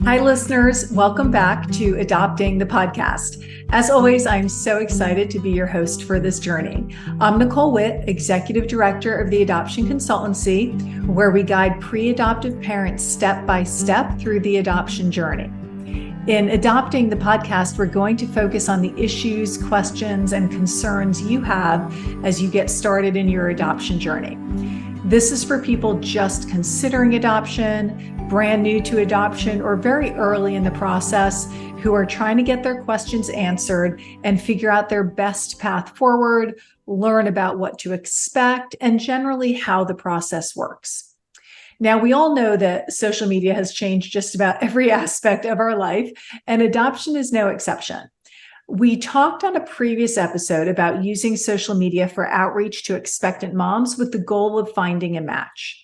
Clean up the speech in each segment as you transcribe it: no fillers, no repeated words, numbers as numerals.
Hi, listeners. Welcome back to Adopting the Podcast. As always, I'm so excited to be your host for this journey. I'm Nicole Witt, Executive Director of the Adoption Consultancy, where we guide pre-adoptive parents step by step through the adoption journey. In Adopting the Podcast, we're going to focus on the issues, questions, and concerns you have as you get started in your adoption journey. This is for people just considering adoption, brand new to adoption, or very early in the process who are trying to get their questions answered and figure out their best path forward, learn about what to expect, and generally how the process works. Now, we all know that social media has changed just about every aspect of our life, and adoption is no exception. We talked on a previous episode about using social media for outreach to expectant moms with the goal of finding a match.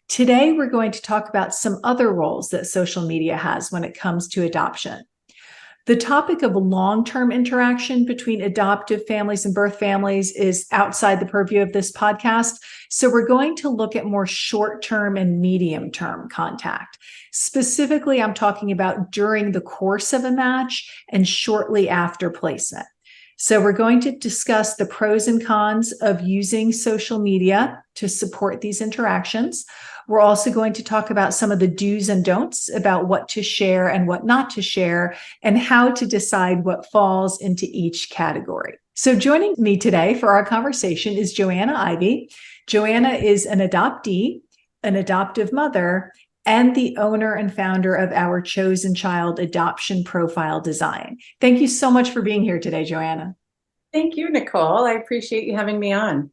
Today, we're going to talk about some other roles that social media has when it comes to adoption. The topic of long-term interaction between adoptive families and birth families is outside the purview of this podcast. So we're going to look at more short-term and medium-term contact. Specifically, I'm talking about during the course of a match and shortly after placement. So we're going to discuss the pros and cons of using social media to support these interactions. We're also going to talk about some of the do's and don'ts about what to share and what not to share, and how to decide what falls into each category. So joining me today for our conversation is Joanna Ivy. Joanna is an adoptee, an adoptive mother, and the owner and founder of our Chosen Child Adoption Profile Design. Thank you so much for being here today, Joanna. Thank you, Nicole. I appreciate you having me on.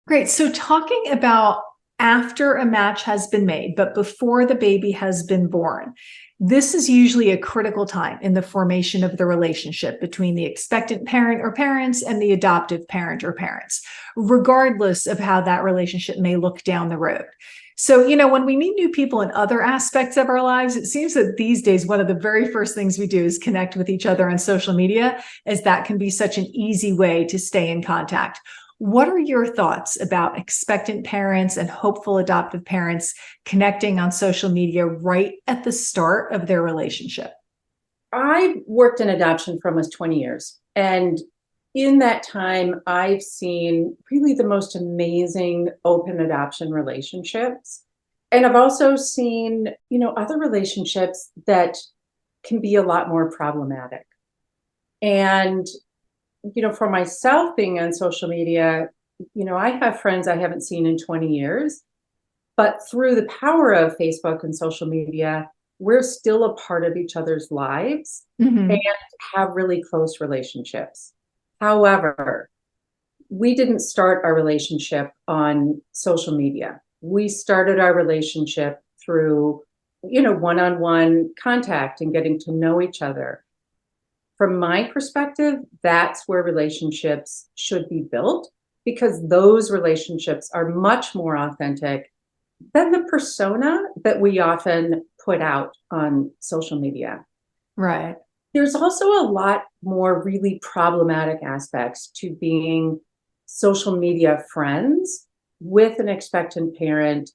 Great. So talking about after a match has been made, but before the baby has been born, this is usually a critical time in the formation of the relationship between the expectant parent or parents and the adoptive parent or parents, regardless of how that relationship may look down the road. So, when we meet new people in other aspects of our lives, it seems that these days, one of the very first things we do is connect with each other on social media, as that can be such an easy way to stay in contact. What are your thoughts about expectant parents and hopeful adoptive parents connecting on social media right at the start of their relationship? I've worked in adoption for almost 20 years. And in that time, I've seen really the most amazing open adoption relationships. And I've also seen, other relationships that can be a lot more problematic. And for myself being on social media, I have friends I haven't seen in 20 years, but through the power of Facebook and social media, we're still a part of each other's lives and have really close relationships. However, we didn't start our relationship on social media. We started our relationship through, one-on-one contact and getting to know each other. From my perspective, that's where relationships should be built, because those relationships are much more authentic than the persona that we often put out on social media. Right. There's also a lot more really problematic aspects to being social media friends with an expectant parent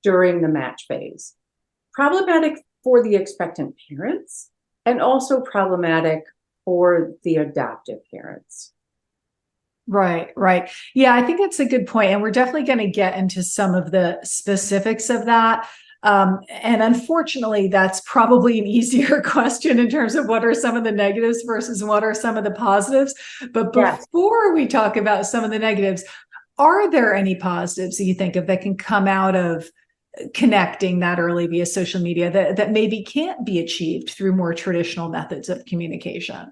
during the match phase. Problematic for the expectant parents and also problematic for the adoptive parents. Right. Yeah, I think that's a good point. And we're definitely going to get into some of the specifics of that. And unfortunately, that's probably an easier question in terms of what are some of the negatives versus what are some of the positives. But before we talk about some of the negatives, are there any positives that you think of that can come out of connecting that early via social media that maybe can't be achieved through more traditional methods of communication?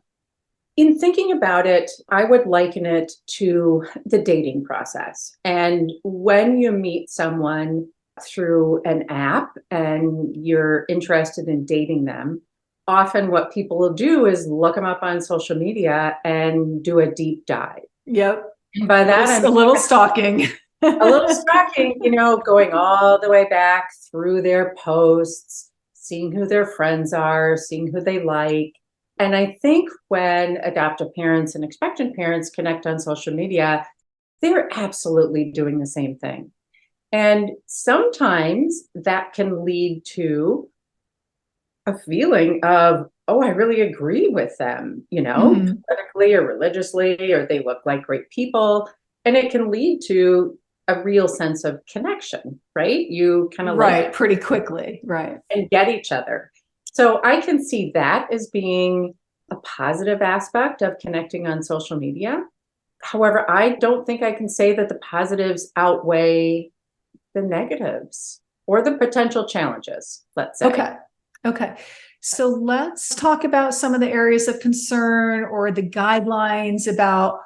In thinking about it, I would liken it to the dating process. And when you meet someone through an app and you're interested in dating them, often what people will do is look them up on social media and do a deep dive. Yep. And by that, a little stalking. A little stalking, going all the way back through their posts, seeing who their friends are, seeing who they like. And I think when adoptive parents and expectant parents connect on social media, they're absolutely doing the same thing. And sometimes that can lead to a feeling of, oh, I really agree with them, Hmm. politically or religiously, or they look like great people. And it can lead to a real sense of connection, right? You kind of like Right. Pretty quickly. Right. and get each other. So I can see that as being a positive aspect of connecting on social media. However, I don't think I can say that the positives outweigh the negatives or the potential challenges, let's say. Okay. Okay. So let's talk about some of the areas of concern or the guidelines about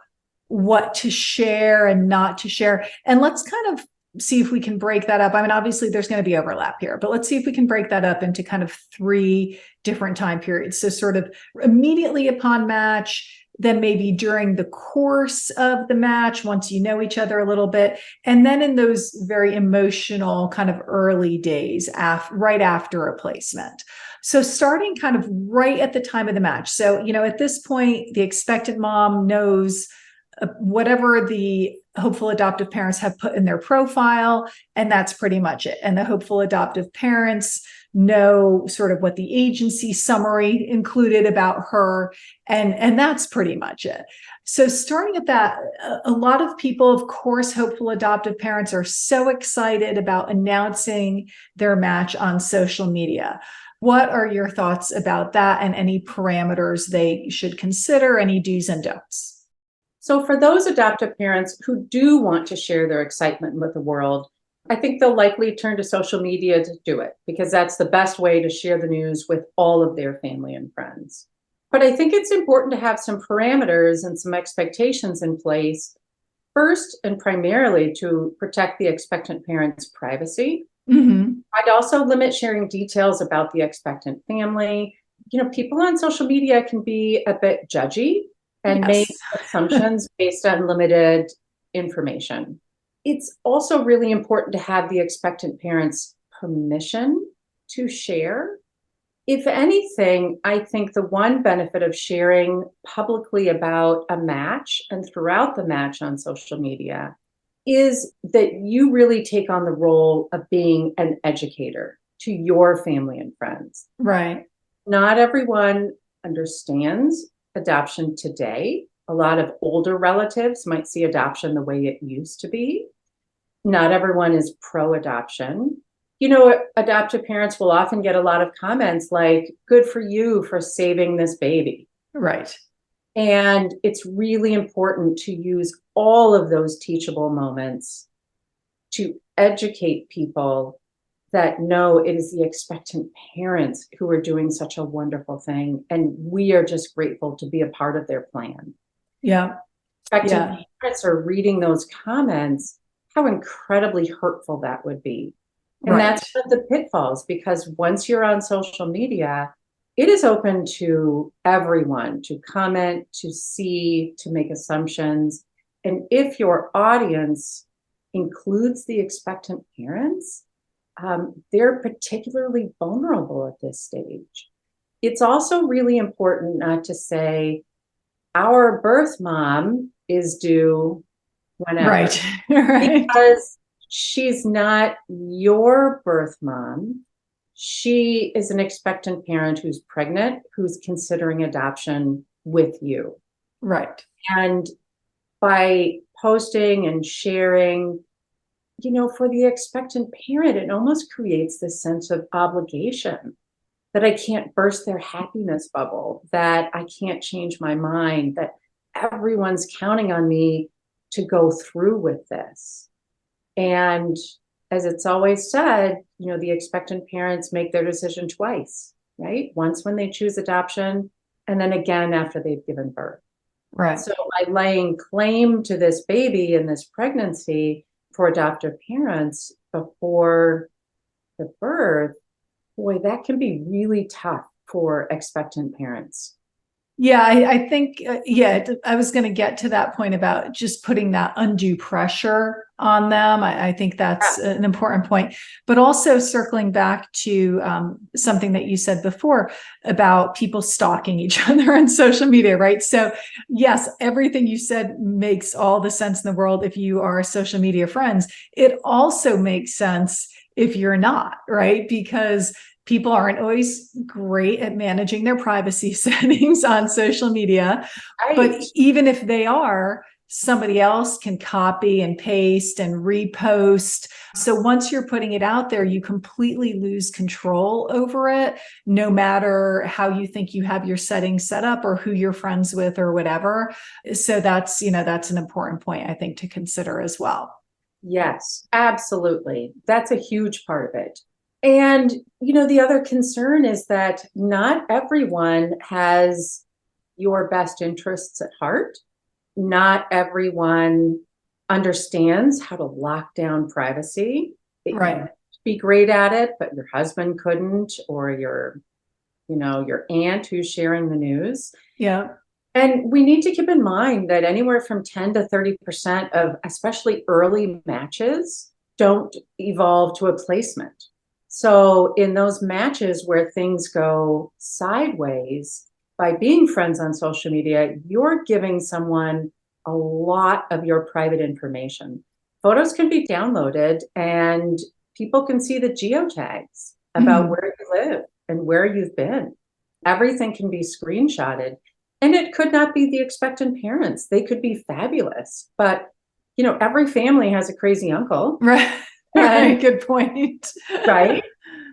what to share and not to share. And let's kind of see if we can break that up. I mean, obviously there's going to be overlap here, but let's see if we can break that up into kind of three different time periods. So sort of immediately upon match, then maybe during the course of the match, once you know each other a little bit, and then in those very emotional kind of early days, right after a placement. So starting kind of right at the time of the match. So, at this point, the expectant mom knows whatever the hopeful adoptive parents have put in their profile, and that's pretty much it. And the hopeful adoptive parents know sort of what the agency summary included about her, and that's pretty much it. So starting at that, a lot of people, of course, hopeful adoptive parents are so excited about announcing their match on social media. What are your thoughts about that, and any parameters they should consider, any do's and don'ts? So, for those adoptive parents who do want to share their excitement with the world, I think they'll likely turn to social media to do it because that's the best way to share the news with all of their family and friends. But I think it's important to have some parameters and some expectations in place, first and primarily to protect the expectant parent's privacy. Mm-hmm. I'd also limit sharing details about the expectant family. People on social media can be a bit judgy and make Yes. assumptions based on limited information. It's also really important to have the expectant parents' permission to share. If anything, I think the one benefit of sharing publicly about a match and throughout the match on social media is that you really take on the role of being an educator to your family and friends. Right. Not everyone understands adoption today. A lot of older relatives might see adoption the way it used to be. Not everyone is pro adoption. Adoptive parents will often get a lot of comments like, good for you for saving this baby. Right. And it's really important to use all of those teachable moments to educate people that know it is the expectant parents who are doing such a wonderful thing. And we are just grateful to be a part of their plan. Yeah. Expectant Yeah. parents are reading those comments, how incredibly hurtful that would be. And Right. that's one of the pitfalls because once you're on social media, it is open to everyone to comment, to see, to make assumptions. And if your audience includes the expectant parents, they're particularly vulnerable at this stage. It's also really important not to say, our birth mom is due whenever, Right. Right. because she's not your birth mom. She is an expectant parent who's pregnant, who's considering adoption with you. Right. And by posting and sharing, for the expectant parent, it almost creates this sense of obligation that I can't burst their happiness bubble, that I can't change my mind, that everyone's counting on me to go through with this. And as it's always said, the expectant parents make their decision twice, right? Once when they choose adoption, and then again after they've given birth. Right. So by laying claim to this baby and this pregnancy for adoptive parents before the birth, boy, that can be really tough for expectant parents. Yeah, I think, I was going to get to that point about just putting that undue pressure on them. I think that's Yeah. an important point, but also circling back to something that you said before about people stalking each other on social media, right? So yes, everything you said makes all the sense in the world if you are social media friends. It also makes sense if you're not, right? Because people aren't always great at managing their privacy settings on social media. Right. But even if they are, somebody else can copy and paste and repost. So once you're putting it out there, you completely lose control over it, no matter how you think you have your settings set up or who you're friends with or whatever. So that's an important point, I think, to consider as well. Yes, absolutely. That's a huge part of it. And, the other concern is that not everyone has your best interests at heart. Not everyone understands how to lock down privacy. Right. Be great at it, but your husband couldn't, or your aunt who's sharing the news. Yeah. And we need to keep in mind that anywhere from 10 to 30% of especially early matches don't evolve to a placement. So in those matches where things go sideways, by being friends on social media, you're giving someone a lot of your private information. Photos can be downloaded and people can see the geotags about where you live and where you've been. Everything can be screenshotted. And it could not be the expectant parents. They could be fabulous. But, every family has a crazy uncle. Right. Right. Good point. Right.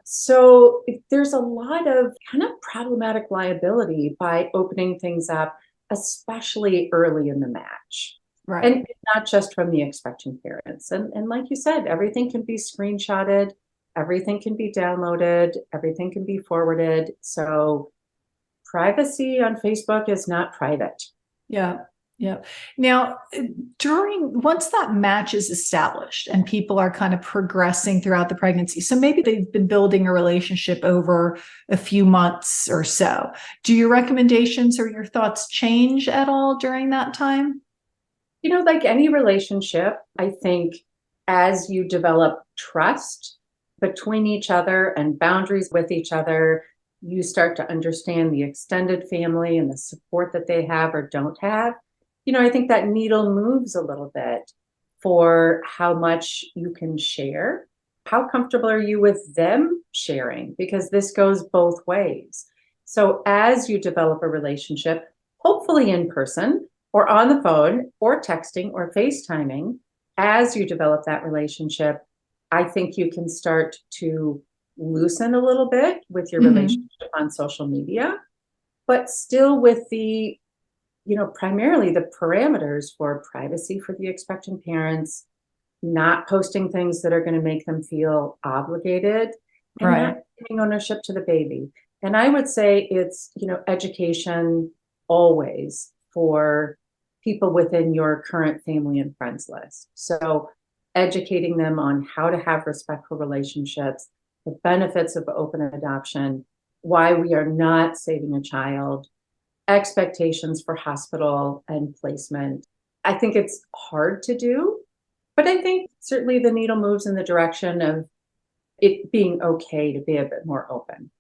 So there's a lot of kind of problematic liability by opening things up, especially early in the match. Right. And not just from the expectant parents. And like you said, everything can be screenshotted, everything can be downloaded, everything can be forwarded. So privacy on Facebook is not private. Yeah. Yeah. Now, once that match is established and people are kind of progressing throughout the pregnancy, so maybe they've been building a relationship over a few months or so. Do your recommendations or your thoughts change at all during that time? Like any relationship, I think as you develop trust between each other and boundaries with each other, you start to understand the extended family and the support that they have or don't have. I think that needle moves a little bit for how much you can share. How comfortable are you with them sharing? Because this goes both ways. So as you develop a relationship, hopefully in person or on the phone or texting or FaceTiming, as you develop that relationship, I think you can start to loosen a little bit with your relationship on social media, but still with the, primarily the parameters for privacy for the expectant parents, not posting things that are going to make them feel obligated, and not giving ownership to the baby. And I would say it's, education always for people within your current family and friends list. So educating them on how to have respectful relationships, the benefits of open adoption, why we are not saving a child, expectations for hospital and placement. I think it's hard to do, but I think certainly the needle moves in the direction of it being okay to be a bit more open.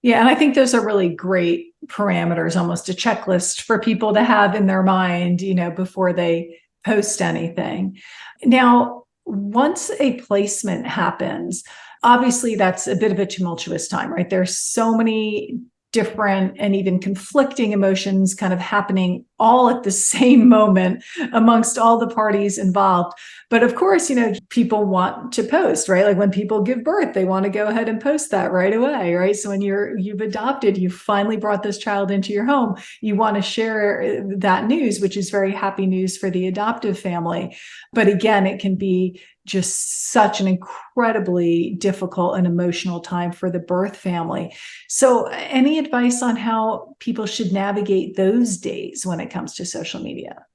Yeah, and I think those are really great parameters, almost a checklist for people to have in their mind, before they post anything. Now, once a placement happens, obviously that's a bit of a tumultuous time, right? There's so many different and even conflicting emotions kind of happening all at the same moment amongst all the parties involved. But of course, people want to post, right? Like when people give birth, they want to go ahead and post that right away, right? So when you've adopted, you finally brought this child into your home, you want to share that news, which is very happy news for the adoptive family. But again, it can be just such an incredibly difficult and emotional time for the birth family. So any advice on how people should navigate those days when it comes to social media?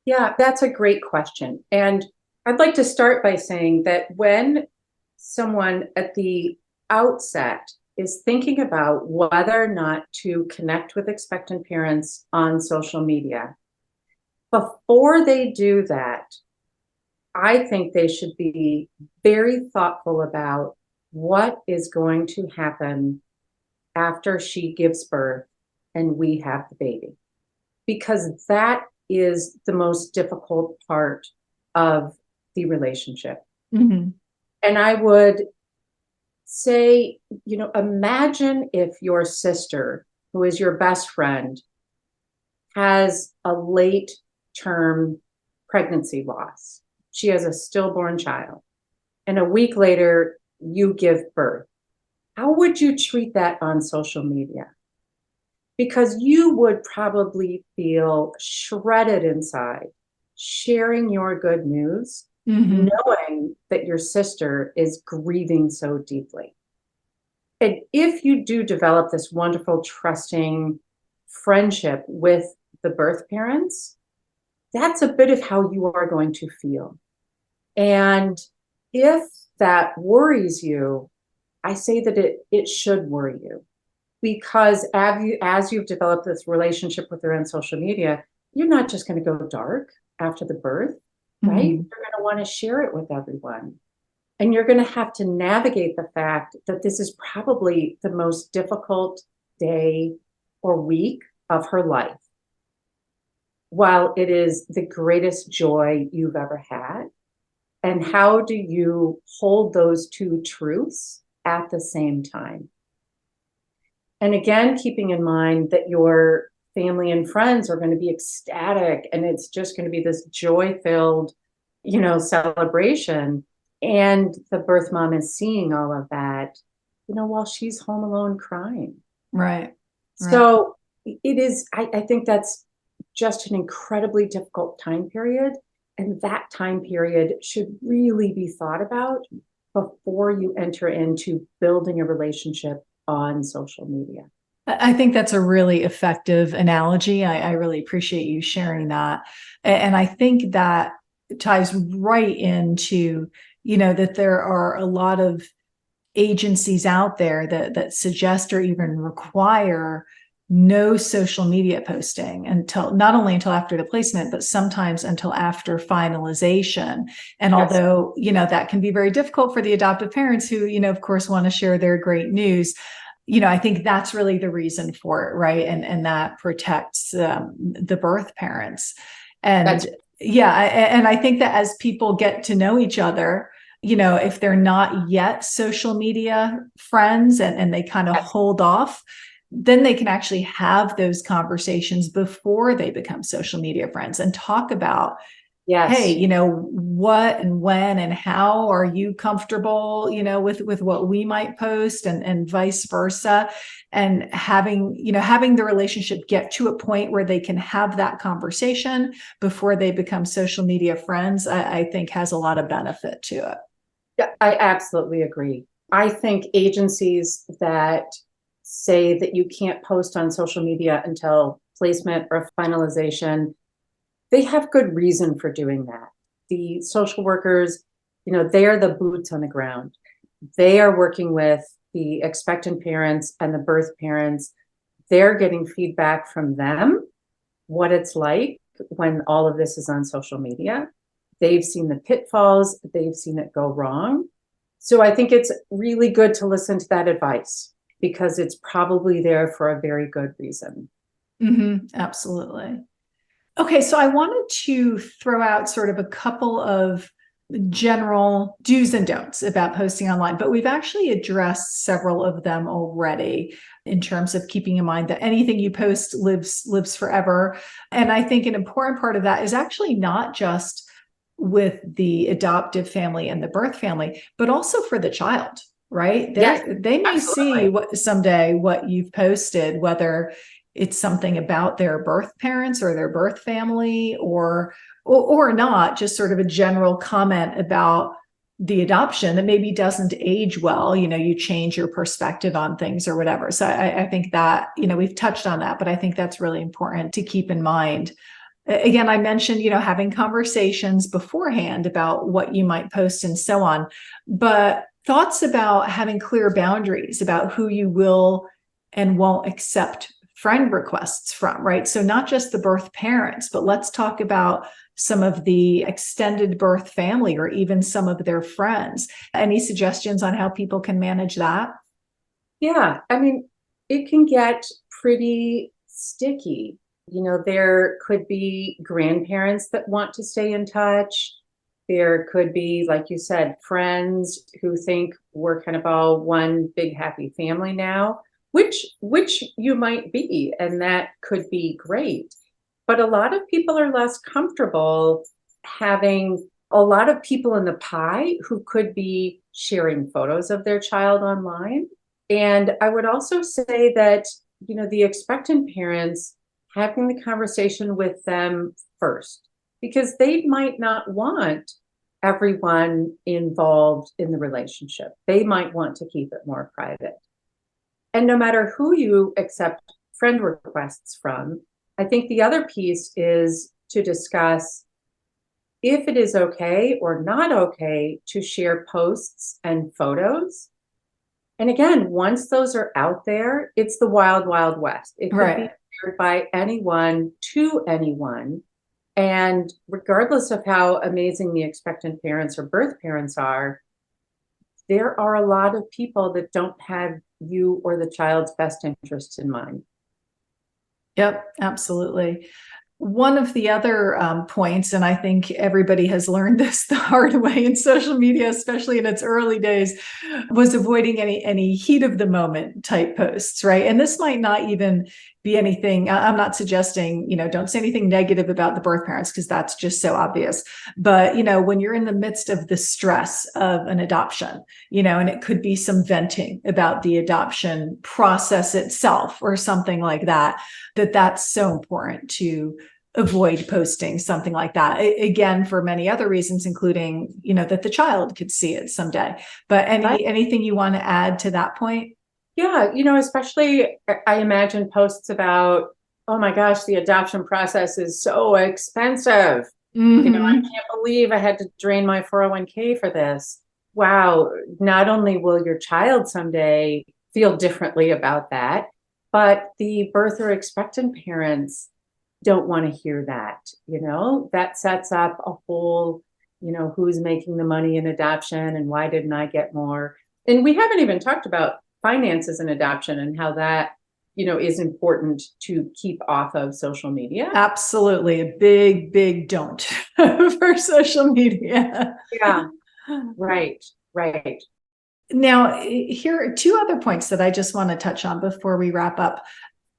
Yeah, that's a great question. And I'd like to start by saying that when someone at the outset is thinking about whether or not to connect with expectant parents on social media, before they do that, I think they should be very thoughtful about what is going to happen after she gives birth and we have the baby, because that is the most difficult part of the relationship. Mm-hmm. And I would say, imagine if your sister, who is your best friend, has a late term pregnancy loss. She has a stillborn child. And a week later, you give birth. How would you treat that on social media? Because you would probably feel shredded inside sharing your good news, knowing that your sister is grieving so deeply. And if you do develop this wonderful, trusting friendship with the birth parents, that's a bit of how you are going to feel. And if that worries you, I say that it should worry you, because as you've developed this relationship with her on social media, you're not just going to go dark after the birth, right? You're going to want to share it with everyone. And you're going to have to navigate the fact that this is probably the most difficult day or week of her life, while it is the greatest joy you've ever had. And how do you hold those two truths at the same time? And again, keeping in mind that your family and friends are going to be ecstatic and it's just going to be this joy-filled, celebration. And the birth mom is seeing all of that, while she's home alone crying. Right. So it is, I think that's just an incredibly difficult time period. And that time period should really be thought about before you enter into building a relationship on social media. I think that's a really effective analogy. I really appreciate you sharing that. And I think that ties right into, that there are a lot of agencies out there that suggest or even require no social media posting until not only until after the placement, but sometimes until after finalization. And although, that can be very difficult for the adoptive parents who, of course, want to share their great news, I think that's really the reason for it, right? And that protects the birth parents. And and I think that as people get to know each other, if they're not yet social media friends and they kind of hold off, then they can actually have those conversations before they become social media friends and talk about, hey, what and when and how are you comfortable, with what we might post and vice versa. And having the relationship get to a point where they can have that conversation before they become social media friends, I think has a lot of benefit to it. Yeah, I absolutely agree. I think agencies that say that you can't post on social media until placement or finalization, they have good reason for doing that. The social workers, they are the boots on the ground. They are working with the expectant parents and the birth parents. They're getting feedback from them, what it's like when all of this is on social media. They've seen the pitfalls, they've seen it go wrong. So I think it's really good to listen to that advice because it's probably there for a very good reason. Absolutely. Okay, so I wanted to throw out sort of a couple of general do's and don'ts about posting online, but we've actually addressed several of them already in terms of keeping in mind that anything you post lives forever. And I think an important part of that is actually not just with the adoptive family and the birth family, but also for the child, right? They may see someday what you've posted, whether it's something about their birth parents or their birth family or not, just sort of a general comment about the adoption that maybe doesn't age well. You change your perspective on things or whatever. So I think that, we've touched on that, but I think that's really important to keep in mind. Again, I mentioned, having conversations beforehand about what you might post and so on, but thoughts about having clear boundaries about who you will and won't accept friend requests from, right? So not just the birth parents, but let's talk about some of the extended birth family or even some of their friends. Any suggestions on how people can manage that? Yeah, I mean, it can get pretty sticky. There could be grandparents that want to stay in touch. There could be, like you said, friends who think we're kind of all one big happy family now, which you might be, and that could be great. But a lot of people are less comfortable having a lot of people in the pie who could be sharing photos of their child online. And I would also say that, the expectant parents, having the conversation with them first, because they might not want everyone involved in the relationship. They might want to keep it more private. And no matter who you accept friend requests from, I think the other piece is to discuss if it is okay or not okay to share posts and photos. And again, once those are out there, it's the wild, wild west. It could be shared by anyone to anyone. And regardless of how amazing the expectant parents or birth parents are, there are a lot of people that don't have you or the child's best interests in mind. Yep, absolutely. One of the other points, and I think everybody has learned this the hard way in social media, especially in its early days, was avoiding any heat of the moment type posts, right? And this might not even be anything. I'm not suggesting, don't say anything negative about the birth parents, because that's just so obvious. But, when you're in the midst of the stress of an adoption, and it could be some venting about the adoption process itself or something like that, that's so important to avoid posting something like that. Again, for many other reasons, including, that the child could see it someday. But anything you want to add to that point? Yeah, especially I imagine posts about, oh my gosh, the adoption process is so expensive. Mm-hmm. I can't believe I had to drain my 401k for this. Wow. Not only will your child someday feel differently about that, but the birth or expectant parents don't want to hear that. That sets up a whole, who's making the money in adoption and why didn't I get more? And we haven't even talked about finances in adoption and how that, is important to keep off of social media. Absolutely. A big, big don't for social media. Yeah. Right. Now, here are two other points that I just want to touch on before we wrap up.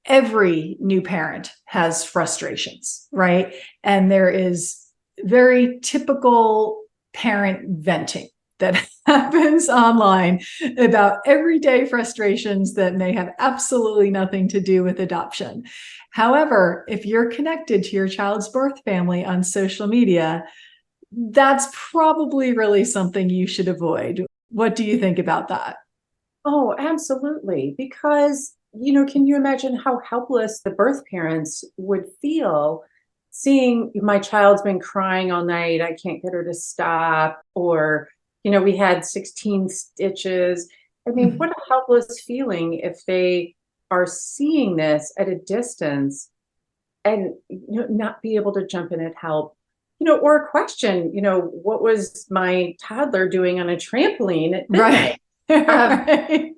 Every new parent has frustrations, right? And there is very typical parent venting that happens online about everyday frustrations that may have absolutely nothing to do with adoption. However, if you're connected to your child's birth family on social media, that's probably really something you should avoid. What do you think about that? Oh, absolutely. Because, can you imagine how helpless the birth parents would feel seeing my child's been crying all night, I can't get her to stop, or, we had 16 stitches. I mean, what a helpless feeling if they are seeing this at a distance and not be able to jump in and help. Or a question, what was my toddler doing on a trampoline at midnight? Right.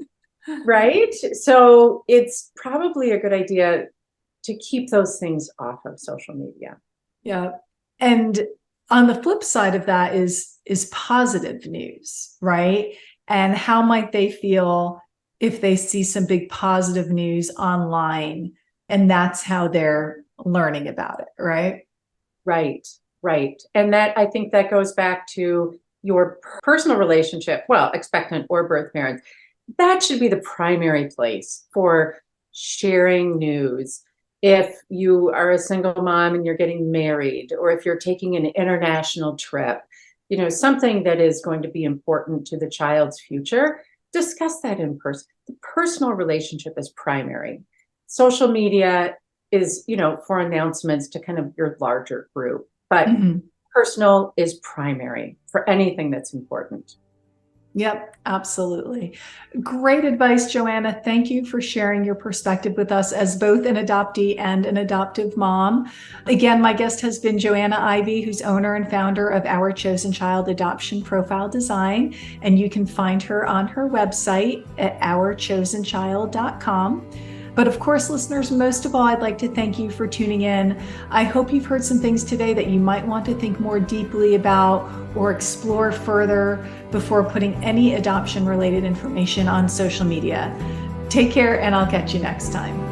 Right. So it's probably a good idea to keep those things off of social media. Yeah. And on the flip side of that is positive news, right? And how might they feel if they see some big positive news online and that's how they're learning about it, right? Right. And that, I think that goes back to your personal relationship, well, expectant or birth parents. That should be the primary place for sharing news. If you are a single mom and you're getting married, or if you're taking an international trip, something that is going to be important to the child's future, discuss that in person. The personal relationship is primary. Social media is, for announcements to kind of your larger group, but personal is primary for anything that's important. Yep, absolutely. Great advice, Joanna. Thank you for sharing your perspective with us as both an adoptee and an adoptive mom. Again, my guest has been Joanna Ivy, who's owner and founder of Our Chosen Child Adoption Profile Design. And you can find her on her website at ourchosenchild.com. But of course, listeners, most of all, I'd like to thank you for tuning in. I hope you've heard some things today that you might want to think more deeply about or explore further before putting any adoption-related information on social media. Take care, and I'll catch you next time.